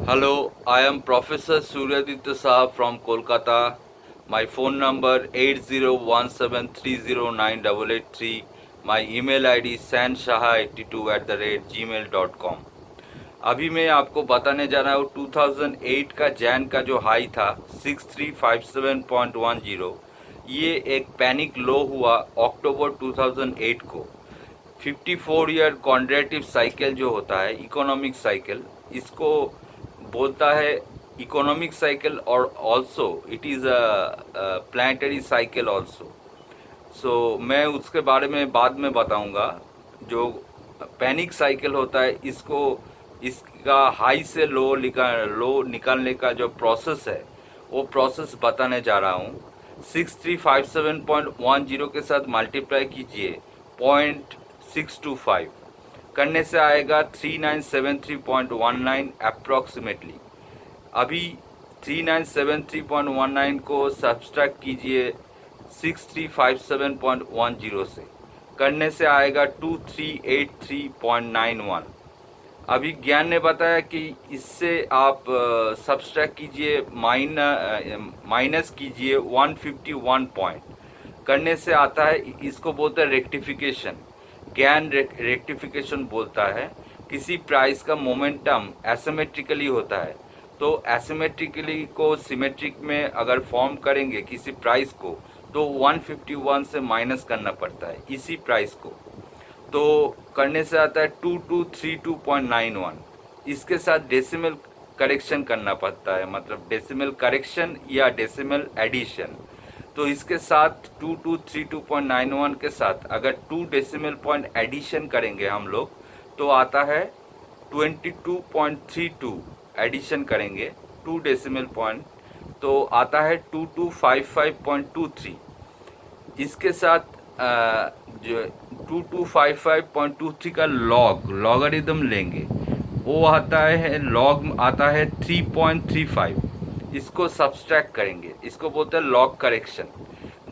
Hello, I am Professor Suryaditya Saab from Kolkata. My phone number 8017309883. My email ID sanshaha82@gmail.com. अभी मैं आपको बताने जा रहा हूँ 2008 का जैन का जो हाई था 6357.10, ये एक पैनिक लो हुआ अक्टूबर 2008 को। 54 ईयर कॉन्ड्रेटिव साइकिल जो होता है इकोनॉमिक साइकिल, इसको बोलता है इकोनॉमिक साइकिल, और also it is a planetary cycle also. So मैं उसके बारे में बाद में बताऊंगा। जो पैनिक साइकिल होता है, इसको इसका हाई से लो निकालने का जो प्रोसेस है वो प्रोसेस बताने जा रहा हूँ। 6357.10 के साथ मल्टीप्लाई कीजिए 0.625, करने से आएगा 3973.19 अप्रॉक्सीमेटली। अभी 3973.19 को सब्सट्रैक्ट कीजिए 6357.10 से, करने से आएगा 2383.91। अभी ज्ञान ने बताया कि इससे आप सब्सट्रैक्ट कीजिए माइनस कीजिए 151 पॉइंट, करने से आता है, इसको बोलते हैं रेक्टिफिकेशन। ज्ञान रेक्टिफिकेशन बोलता है किसी प्राइस का मोमेंटम एसिमेट्रिकली होता है, तो एसिमेट्रिकली को सिमेट्रिक में अगर फॉर्म करेंगे किसी प्राइस को, तो 151 से माइनस करना पड़ता है इसी प्राइस को, तो करने से आता है 2232.91। इसके साथ डेसिमल करेक्शन करना पड़ता है, मतलब डेसिमल करेक्शन या डेसिमल एडिशन। तो इसके साथ 2232.91 के साथ अगर 2 डेसिमल पॉइंट एडिशन करेंगे हम लोग, तो आता है 22.32। एडिशन करेंगे 2 डेसिमल पॉइंट तो आता है 2255.23। इसके साथ जो 2255.23 का लॉगरिदम लेंगे, वो आता है लॉग आता है 3.35। इसको सब्सट्रैक्ट करेंगे, इसको बोलते हैं लॉग करेक्शन।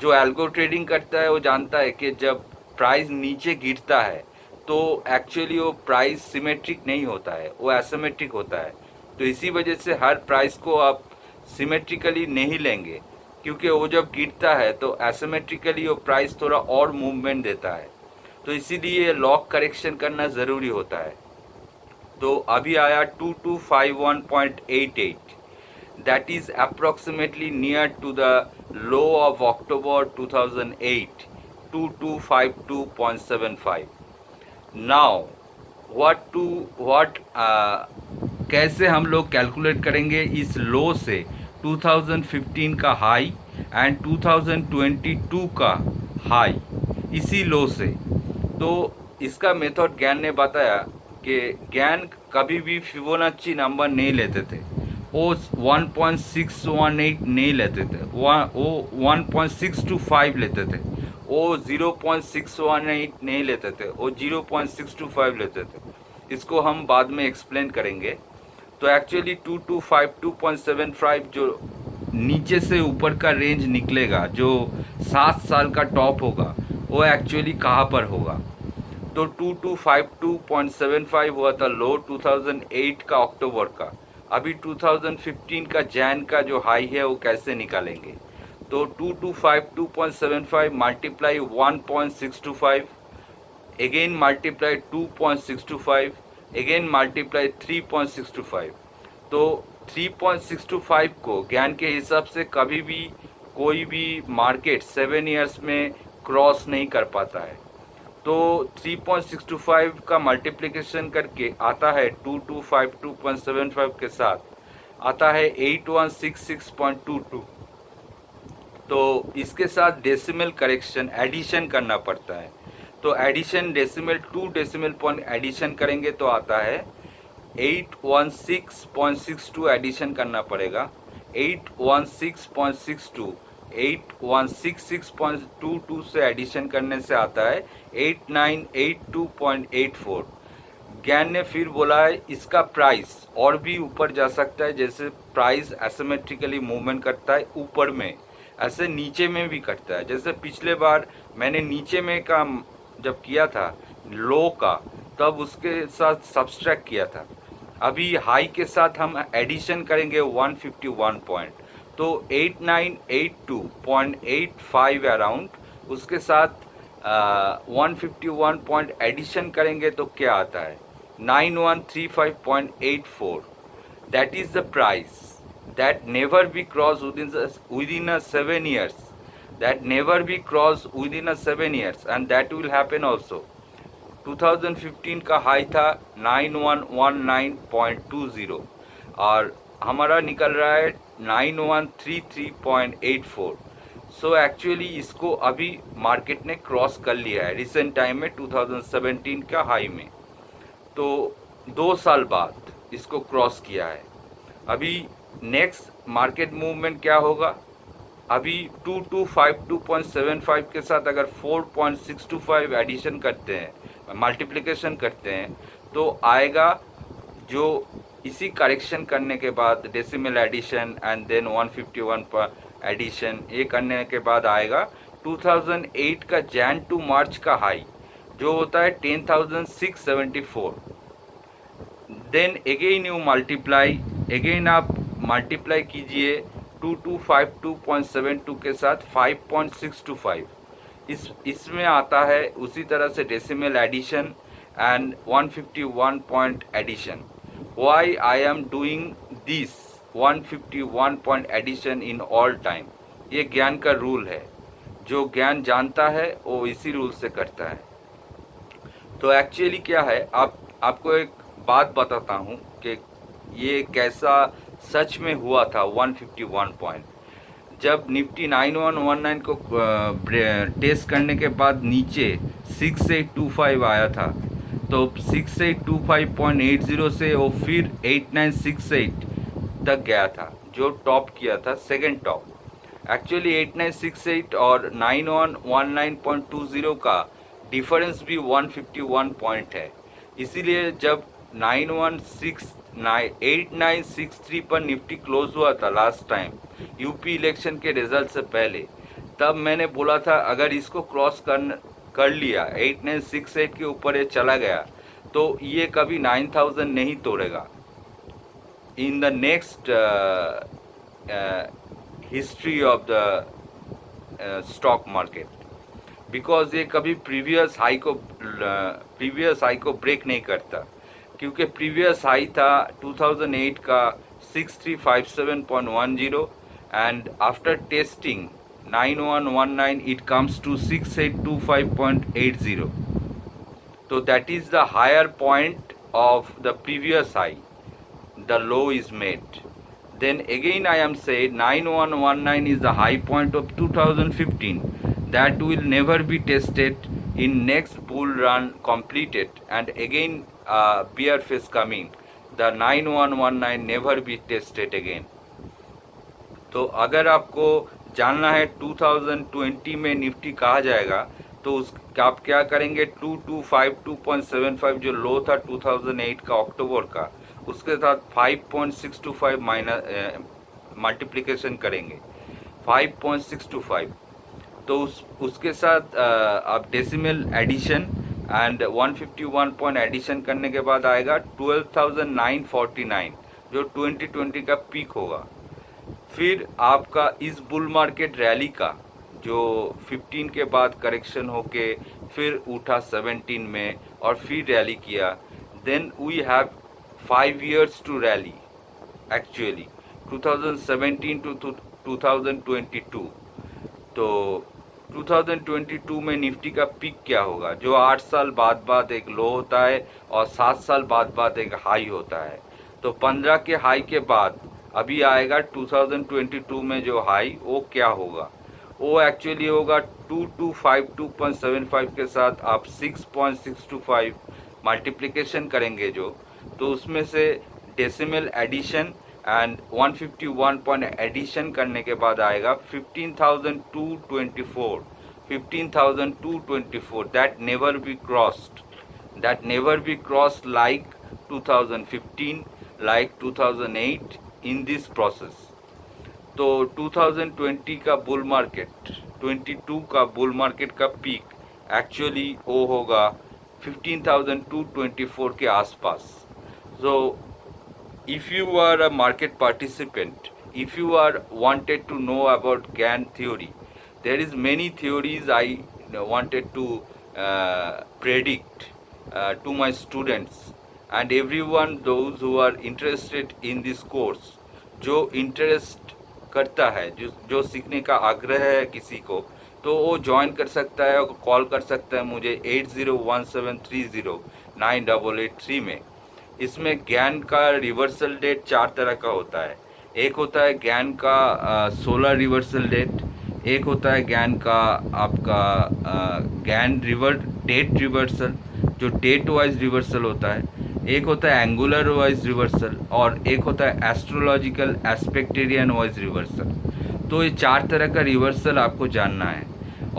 जो एल्गो ट्रेडिंग करता है वो जानता है कि जब प्राइस नीचे गिरता है तो एक्चुअली वो प्राइस सिमेट्रिक नहीं होता है, वो एसिमेट्रिक होता है। तो इसी वजह से हर प्राइस को आप सिमेट्रिकली नहीं लेंगे, क्योंकि वो जब गिरता है तो एसिमेट्रिकली वो प्राइस थोड़ा और मूवमेंट देता है, तो इसीलिए लॉग करेक्शन करना ज़रूरी होता है। तो अभी आया 2251.88, that is approximately near to the low of October 2008, 2252.75. Now कैसे हम लोग कैलकुलेट करेंगे इस लो से 2015 का हाई एंड 2022 का हाई, इसी लो से। तो इसका मेथड ज्ञान ने बताया कि ज्ञान कभी भी फिबोनाची नंबर नहीं लेते थे, वो 1.618 नहीं लेते थे, वो 1.625 लेते थे, वो 0.618 नहीं लेते थे, वो 0.625 लेते थे। इसको हम बाद में एक्सप्लेन करेंगे। तो एक्चुअली 2252.75 जो नीचे से ऊपर का रेंज निकलेगा, जो 7 साल का टॉप होगा, वो एक्चुअली कहाँ पर होगा। तो 2252.75 हुआ था लो 2008 का अक्टूबर का। अभी 2015 का जैन का जो हाई है वो कैसे निकालेंगे, तो 2252.75 multiply 1.625, again multiply 2.625, again multiply 3.625। तो 3.625 को ज्ञान के हिसाब से कभी भी कोई भी मार्केट 7 इयर्स में क्रॉस नहीं कर पाता है। तो 3.625 का मल्टीप्लिकेशन करके आता है 2252.75 के साथ आता है 8166.22। तो इसके साथ डेसिमल करेक्शन एडिशन करना पड़ता है। तो addition decimal 2 decimal point addition करेंगे तो आता है 816.62। एडिशन करना पड़ेगा 816.62, 8166.22 से एडिशन करने से आता है 8982.84। ज्ञान ने फिर बोला है इसका प्राइस और भी ऊपर जा सकता है, जैसे प्राइस एसिमेट्रिकली मूवमेंट करता है ऊपर में, ऐसे नीचे में भी करता है। जैसे पिछले बार मैंने नीचे में का जब किया था लो का, तब उसके साथ सब्सट्रैक्ट किया था। अभी हाई के साथ हम एडिशन करेंगे 151 पॉइंट, तो 8982.85 अराउंड, उसके साथ 151 पॉइंट एडिशन करेंगे तो क्या आता है 9135.84. That is the price that never be crossed within a 7 years. That never be crossed within a 7 years, and that will happen also. 2015 का हाई था 9119.20 और हमारा निकल रहा है 9133.84. सो एक्चुअली इसको अभी मार्केट ने क्रॉस कर लिया है रिसेंट टाइम में 2017 का हाई में, तो 2 साल बाद इसको क्रॉस किया है। अभी नेक्स्ट मार्केट मूवमेंट क्या होगा, अभी 2252.75 के साथ अगर 4.625 एडिशन करते हैं, मल्टीप्लिकेशन करते हैं, तो आएगा जो इसी करेक्शन करने के बाद डेसिमल एडिशन एंड देन 151 पर एडिशन, ये करने के बाद आएगा 2008 का जैन टू मार्च का हाई जो होता है 10,674. Then again you multiply, again आप मल्टीप्लाई कीजिए 2252.72 के साथ 5.625, इसमें आता है उसी तरह से decimal addition and 151 point addition. Why I am doing this 151 point addition in all time, ये ज्ञान का रूल है, जो ज्ञान जानता है वो इसी रूल से करता है. तो एक्चुअली क्या है, आपको एक बात बताता हूँ कि ये कैसा सच में हुआ था 151 पॉइंट. जब निफ्टी 9119 को टेस्ट करने के बाद नीचे 6825 आया था, तो 6825.80 से वो फिर 8968 तक गया था, जो टॉप किया था सेकंड टॉप. एक्चुअली 8968 और 9119.20 का डिफरेंस भी 151 पॉइंट है. इसीलिए जब 8963 पर निफ्टी क्लोज हुआ था लास्ट टाइम यूपी इलेक्शन के रिजल्ट से पहले, तब मैंने बोला था अगर इसको क्रॉस कर लिया, 8968 के ऊपर ये चला गया, तो ये कभी 9000 नहीं तोड़ेगा in the next history of the stock market, because ये कभी प्रीवियस हाई को ब्रेक नहीं करता, क्योंकि प्रीवियस हाई था 2008 का 6357.10 and after testing 9119 it comes to 6825.80. तो that is the higher point of the previous high, the low is made. Then again I am saying 9119 is the high point of 2015 that will never be tested in next bull run completed, and again bear phase coming, the 9119 never be tested again. तो अगर आपको जानना है 2020 में Nifty कहाँ जाएगा, तो आप क्या करेंगे, 2252.75 जो लो था 2008 का अक्टूबर का, उसके साथ 5.625 माइनस मल्टीप्लिकेशन करेंगे 5.625, तो उसके साथ आप decimal addition and 151 point addition करने के बाद आएगा 12,949 जो 2020 का पीक होगा. फिर आपका इस बुल मार्केट रैली का जो 15 के बाद करेक्शन होके फिर उठा 17 में और फिर रैली किया, then we have 5 years to rally actually 2017 to 2022. तो 2022 में निफ्टी का पीक क्या होगा, जो 8 साल बाद एक लो होता है और 7 साल बाद एक हाई होता है. तो 15 के हाई के बाद अभी आएगा 2022 में जो हाई, वो क्या होगा, वो एक्चुअली होगा 2252.75 के साथ आप 6.625 मल्टीप्लिकेशन करेंगे जो, तो उसमें से decimal addition and 151 point addition करने के बाद आएगा 15,224 that never be crossed like 2015 like 2008 in this process. तो 2020 का बुल मार्केट 22 का बुल मार्केट का पीक एक्चुअली वो होगा 15,224 के आसपास. तो if you are a market participant, if you are wanted to know about GAN theory, there is many theories I wanted to predict to my students and everyone those who are interested in this course. जो interest करता है, जो सीखने का आग्रह है किसी को, तो वो ज्वाइन कर सकता है और कॉल कर सकता है मुझे 8017309883 में। इसमें ज्ञान का रिवर्सल डेट 4 तरह का होता है। एक होता है ज्ञान का सोलर रिवर्सल डेट, एक होता है ज्ञान का आपका ज्ञान डेट रिवर्सल, जो डेट वाइज रिवर्सल होता है, एक होता है एंगुलर वाइज रिवर्सल और एक होता है एस्ट्रोलॉजिकल एस्पेक्टेरियन वाइज रिवर्सल। तो ये 4 तरह का रिवर्सल आपको जानना है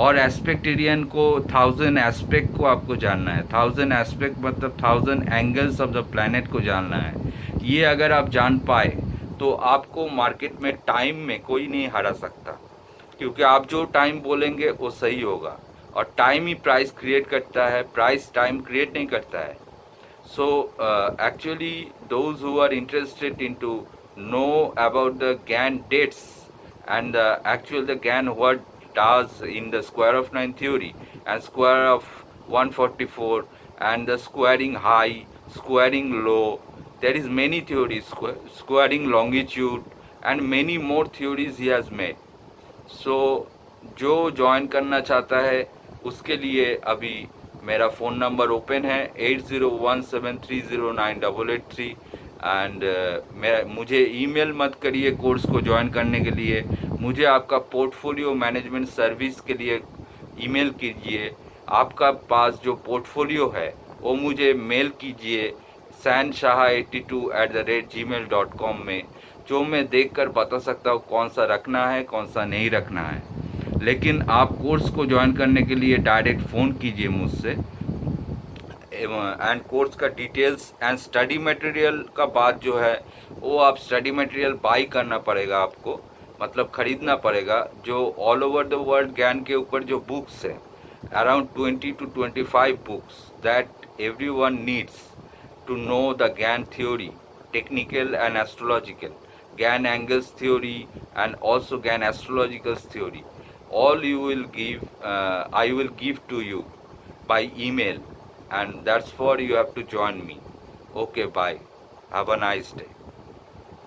और एस्पेक्टेरियन को 1000 एस्पेक्ट को आपको जानना है। 1000 एस्पेक्ट मतलब 1000 एंगल्स ऑफ द प्लैनेट को जानना है। ये अगर आप जान पाए तो आपको मार्केट में टाइम में कोई नहीं हरा सकता, क्योंकि आप जो टाइम बोलेंगे वो सही होगा और टाइम ही प्राइस क्रिएट करता है, प्राइस टाइम क्रिएट नहीं करता है। So actually those who are interested into know about the GAN dates and the GAN what does in the square of 9 theory and square of 144 and the squaring high, squaring low, there is many theories, squaring longitude and many more theories he has made. So जो join करना चाहता है उसके लिए अभी मेरा phone number open है 8017309883 and मुझे ईमेल मत करिए कोर्स को ज्वाइन करने के लिए, मुझे आपका पोर्टफोलियो मैनेजमेंट सर्विस के लिए ईमेल कीजिए। आपका पास जो पोर्टफोलियो है वो मुझे मेल कीजिए sanshah82@gmail.com में, जो मैं देखकर बता सकता हूँ कौन सा रखना है कौन सा नहीं रखना है। लेकिन आप कोर्स को ज्वाइन करने के लिए डायरेक्ट फ़ोन कीजिए मुझसे एंड कोर्स का डिटेल्स एंड स्टडी मटेरियल का बात जो है वो आप स्टडी मटेरियल बाई करना पड़ेगा आपको, मतलब ख़रीदना पड़ेगा। जो ऑल ओवर द वर्ल्ड ज्ञान के ऊपर जो बुक्स हैं around 20 to 25 books that everyone needs to know the GAN theory, technical and astrological, GAN angles theory and also GAN astrological theory. All you will give, I will give to you by email, and that's for you have to join me. Okay, bye. Have a nice day.